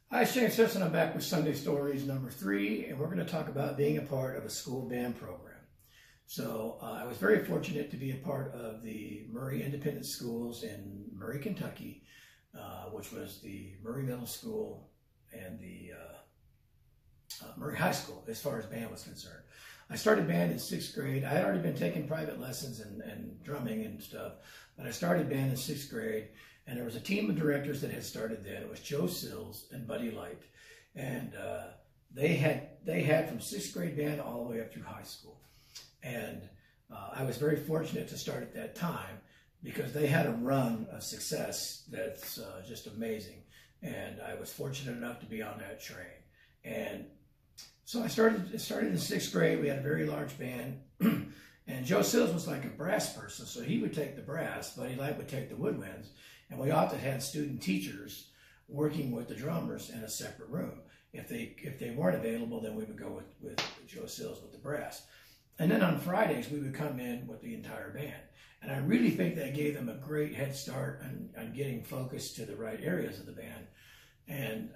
Hi, it's James. I'm back with Sunday Stories number 3, and we're going to talk about being a part of a school band program. So I was very fortunate to be a part of the Murray Independent Schools in Murray, Kentucky, which was the Murray Middle School and the Murray High School as far as band was concerned. I started band in 6th grade. I had already been taking private lessons and drumming and stuff, but I started band in 6th grade. And there was a team of directors that had started then. It was Joe Sills and Buddy Light. And they had from 6th grade band all the way up through high school. And I was very fortunate to start at that time because they had a run of success that's just amazing. And I was fortunate enough to be on that train. And so it started in 6th grade. We had a very large band. And Joe Sills was like a brass person, so he would take the brass, Buddy Light would take the woodwinds. And we often had student teachers working with the drummers in a separate room. If they weren't available, then we would go with Joe Sills with the brass. And then on Fridays, we would come in with the entire band. And I really think that gave them a great head start on getting focused to the right areas of the band. And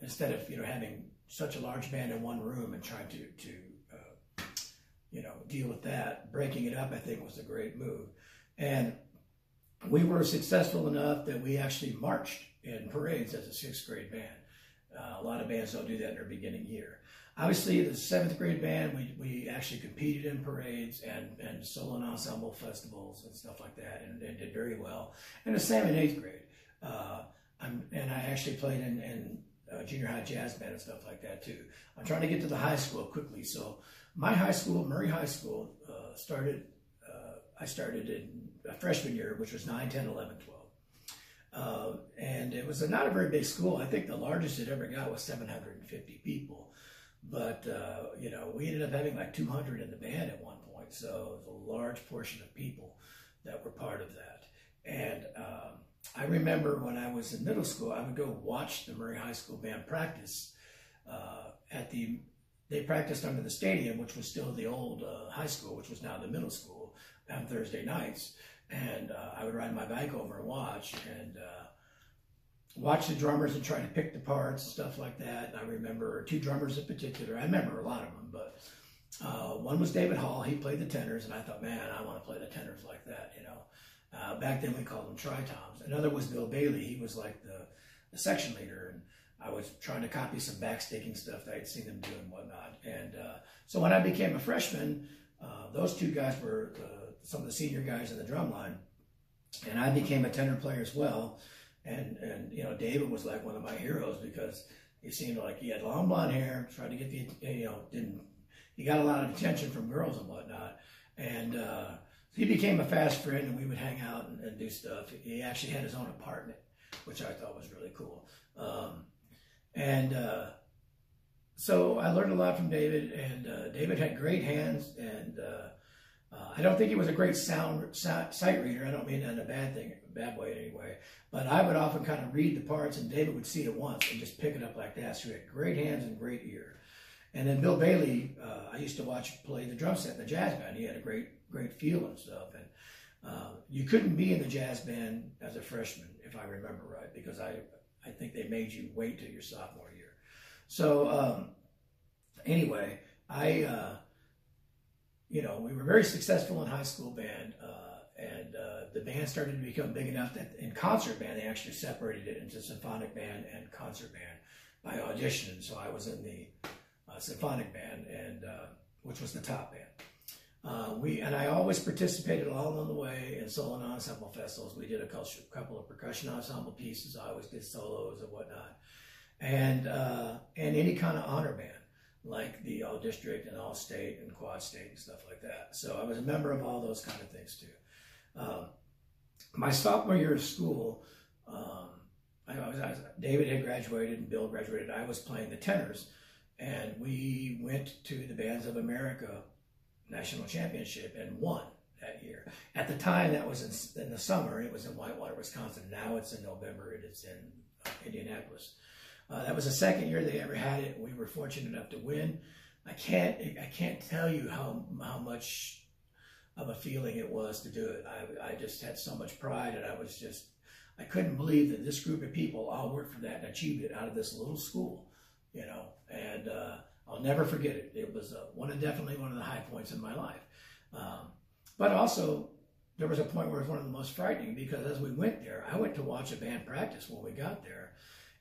instead of having such a large band in one room and trying to deal with that, breaking it up, I think was a great move. And we were successful enough that we actually marched in parades as a 6th grade band. A lot of bands don't do that in their beginning year. Obviously, the 7th grade band, we actually competed in parades and solo and ensemble festivals and stuff like that, and did very well. And the same in 8th grade. And I actually played in junior high jazz band and stuff like that too. I'm trying to get to the high school quickly. So my high school, Murray High School, I started in a freshman year, which was 9, 10, 11, 12. And it was not a very big school. I think the largest it ever got was 750 people. But, we ended up having like 200 in the band at one point. So it was a large portion of people that were part of that. And I remember when I was in middle school, I would go watch the Murray High School band practice they practiced under the stadium, which was still the old high school, which was now the middle school, on Thursday nights. And I would ride my bike over and watch the drummers and try to pick the parts and stuff like that. And I remember 2 drummers in particular. I remember a lot of them, but one was David Hall. He played the tenors, and I thought, man, I want to play the tenors like that, Back then we called them tri-toms. Another was Bill Bailey. He was like the section leader, and I was trying to copy some backstaking stuff that I'd seen them do and whatnot. And so when I became a freshman, those 2 guys were some of the senior guys in the drum line, and I became a tenor player as well. And David was like one of my heroes because he seemed like he had long blonde hair, tried to get he got a lot of attention from girls and whatnot. And he became a fast friend, and we would hang out and do stuff. He actually had his own apartment, which I thought was really cool. So I learned a lot from David, and David had great hands, and I don't think he was a great sight reader. I don't mean that in a bad way anyway, but I would often kind of read the parts, and David would see it once and just pick it up like that. So he had great hands and great ear. And then Bill Bailey, I used to watch play the drum set in the jazz band. He had a great feel and stuff. And you couldn't be in the jazz band as a freshman, if I remember right, because I think they made you wait till your sophomore year. So anyway, we were very successful in high school band, and the band started to become big enough that in concert band, they actually separated it into Symphonic Band and Concert Band by audition. So I was in the Symphonic Band, and which was the top band. And I always participated all along the way in solo and ensemble festivals. We did a couple of percussion ensemble pieces. I always did solos and whatnot. And any kind of honor band, like the All District and All State and Quad State and stuff like that. So I was a member of all those kind of things too. My sophomore year of school, David had graduated and Bill graduated. I was playing the tenors, and we went to the Bands of America National Championship and won that year. At the time, that was in the summer. It was in Whitewater, Wisconsin. Now it's in November. It is in Indianapolis. That was the second year they ever had it. We were fortunate enough to win. I can't tell you how much of a feeling it was to do it. I just had so much pride, and I couldn't believe that this group of people all worked for that and achieved it out of this little school, you know, and I'll never forget it. It was definitely one of the high points in my life. But also, there was a point where it was one of the most frightening, because as we went there, I went to watch a band practice when we got there,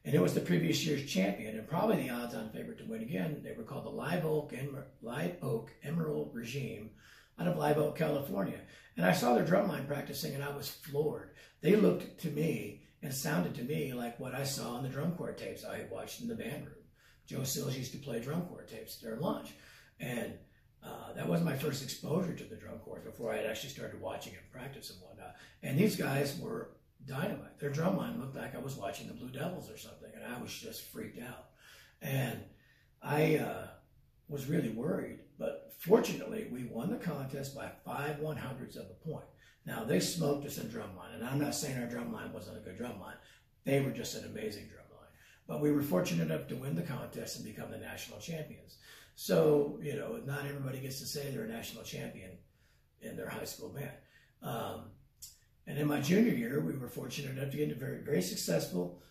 and it was the previous year's champion and probably the odds-on favorite to win again. They were called the Live Oak Emerald Regime out of Live Oak, California. And I saw their drumline practicing, and I was floored. They looked to me and sounded to me like what I saw on the drum corps tapes I had watched in the band room. Joe Sills used to play drum corps tapes during lunch. And that was my first exposure to the drum corps before I had actually started watching him practice and whatnot. And these guys were dynamite. Their drumline looked like I was watching the Blue Devils or something, and I was just freaked out. And I was really worried, but fortunately, we won the contest by 5/100ths of a point. Now, they smoked us in drumline, and I'm not saying our drumline wasn't a good drumline. They were just an amazing drumline. But we were fortunate enough to win the contest and become the national champions. So, you know, not everybody gets to say they're a national champion in their high school band. And in my junior year, we were fortunate enough to get into very, very successful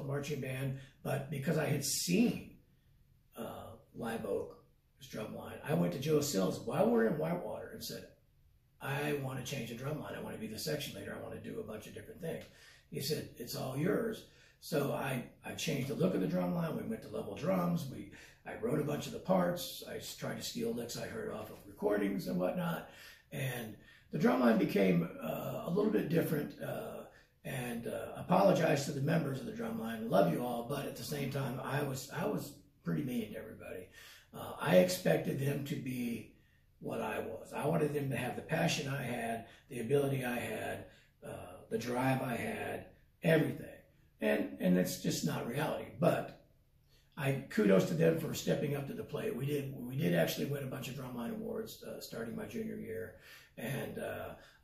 marching band. But because I had seen Live Oak's drumline, I went to Joe Sills while we were in Whitewater and said, I want to change the drumline. I want to be the section leader. I want to do a bunch of different things. He said, it's all yours. So I changed the look of the drumline. We went to level drums. I wrote a bunch of the parts. I tried to steal licks I heard off of recordings and whatnot. And the drumline became a little bit different, and apologized to the members of the drumline. Love you all, but at the same time, I was pretty mean to everybody. I expected them to be what I was. I wanted them to have the passion I had, the ability I had, the drive I had, everything. And that's just not reality. But I kudos to them for stepping up to the plate. We did actually win a bunch of drumline awards starting my junior year. And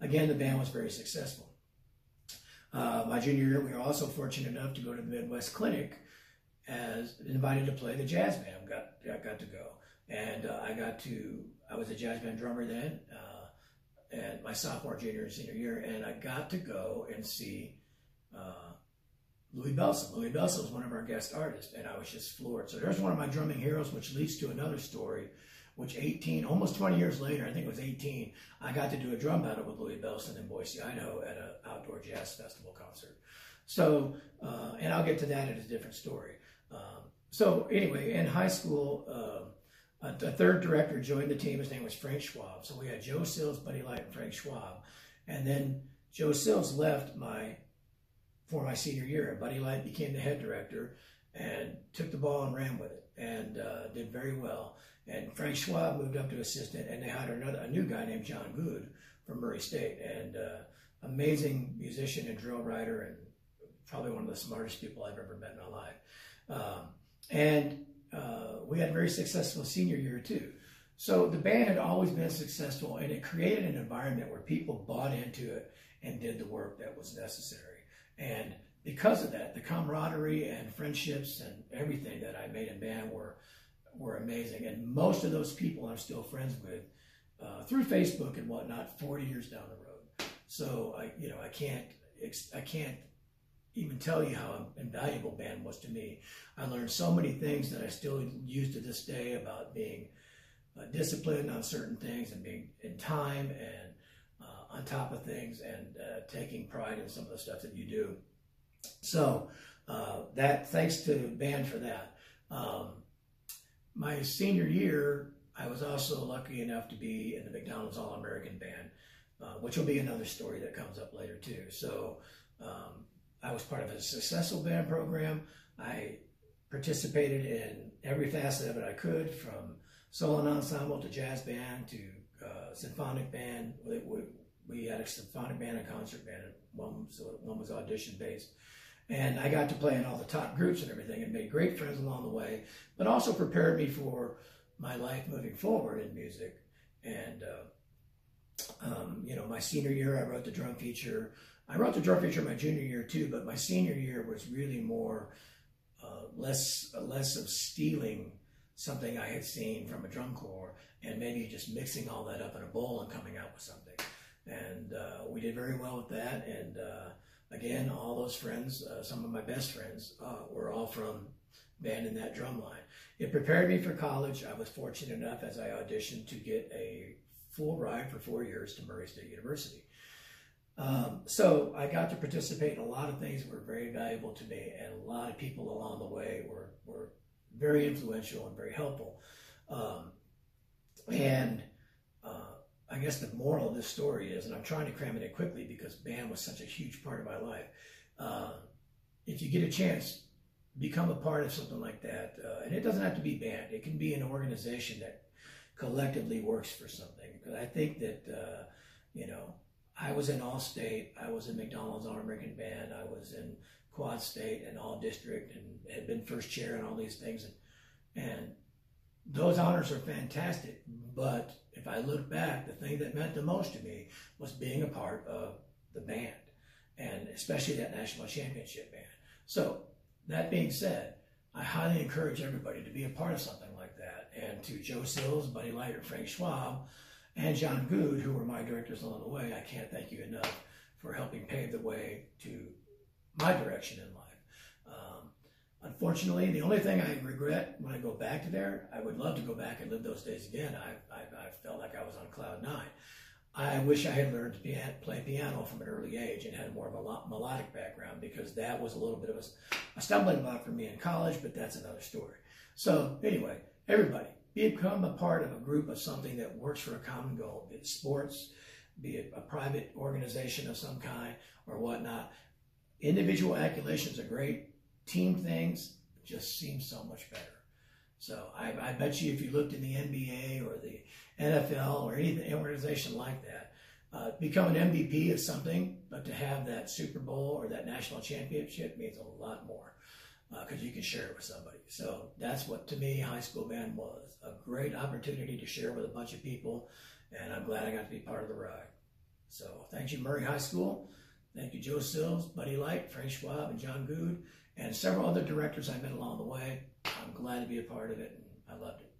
again, the band was very successful. My junior year, we were also fortunate enough to go to the Midwest Clinic as invited to play the jazz band. Got to go. And I was a jazz band drummer then, and my sophomore, junior, and senior year, and I got to go and see Louis Bellson. Louis Bellson was one of our guest artists, and I was just floored. So there's one of my drumming heroes, which leads to another story, which almost 20 years later, I think it was 18, I got to do a drum battle with Louis Bellson in Boise, Idaho at an outdoor jazz festival concert. So, and I'll get to that in a different story. So anyway, in high school, a third director joined the team. His name was Frank Schwab. So we had Joe Sills, Buddy Light, and Frank Schwab. And then Joe Sills left for my senior year, and Buddy Light became the head director and took the ball and ran with it and did very well. And Frank Schwab moved up to assistant, and they hired a new guy named John Goode from Murray State, and amazing musician and drill writer, and probably one of the smartest people I've ever met in my life. We had a very successful senior year too. So the band had always been successful, and it created an environment where people bought into it and did the work that was necessary. And because of that, the camaraderie and friendships and everything that I made in band were amazing. And most of those people I'm still friends with through Facebook and whatnot 40 years down the road. So I can't even tell you how invaluable band was to me. I learned so many things that I still use to this day about being disciplined on certain things and being in time and on top of things and taking pride in some of the stuff that you do. So thanks to band for that. My senior year, I was also lucky enough to be in the McDonald's All-American Band, which will be another story that comes up later too. So I was part of a successful band program. I participated in every facet of it I could, from solo and ensemble to jazz band to symphonic band. We had a symphonic band and concert band. One was audition based. And I got to play in all the top groups and everything and made great friends along the way, but also prepared me for my life moving forward in music. And, my senior year, I wrote the drum feature. I wrote the drum feature my junior year too, but my senior year was really more, less of stealing something I had seen from a drum corps and maybe just mixing all that up in a bowl and coming out with something. And we did very well with that. And again, all those friends, some of my best friends, were all from band in that drum line. It prepared me for college. I was fortunate enough as I auditioned to get a full ride for 4 years to Murray State University. So I got to participate in a lot of things that were very valuable to me, and a lot of people along the way were very influential and very helpful. I guess the moral of this story is, and I'm trying to cram it in quickly because band was such a huge part of my life. If you get a chance, become a part of something like that. And it doesn't have to be band. It can be an organization that collectively works for something. Because I think that, I was in All-State, I was in McDonald's Marching Band, I was in Quad State and All District, and had been first chair and all these things. And those honors are fantastic, but if I look back, the thing that meant the most to me was being a part of the band, and especially that national championship band. So that being said, I highly encourage everybody to be a part of something like that. And to Joe Sills, Buddy Light, Frank Schwab, and John Goode, who were my directors along the way, I can't thank you enough for helping pave the way to my direction in life. Unfortunately, the only thing I regret when I go back to there, I would love to go back and live those days again. I felt like I was on cloud 9. I wish I had learned to play piano from an early age and had more of a melodic background, because that was a little bit of a stumbling block for me in college, but that's another story. So anyway, everybody, become a part of a group of something that works for a common goal, be it sports, be it a private organization of some kind or whatnot. Individual accolades are great. Team things just seem so much better. So I bet you if you looked in the NBA or the NFL or any organization like that, become an MVP is something, but to have that Super Bowl or that national championship means a lot more, because you can share it with somebody. So that's what, to me, high school band was. A great opportunity to share with a bunch of people, and I'm glad I got to be part of the ride. So thank you, Murray High School. Thank you, Joe Sills, Buddy Light, Frank Schwab, and John Goode, and several other directors I met along the way. I'm glad to be a part of it, and I loved it.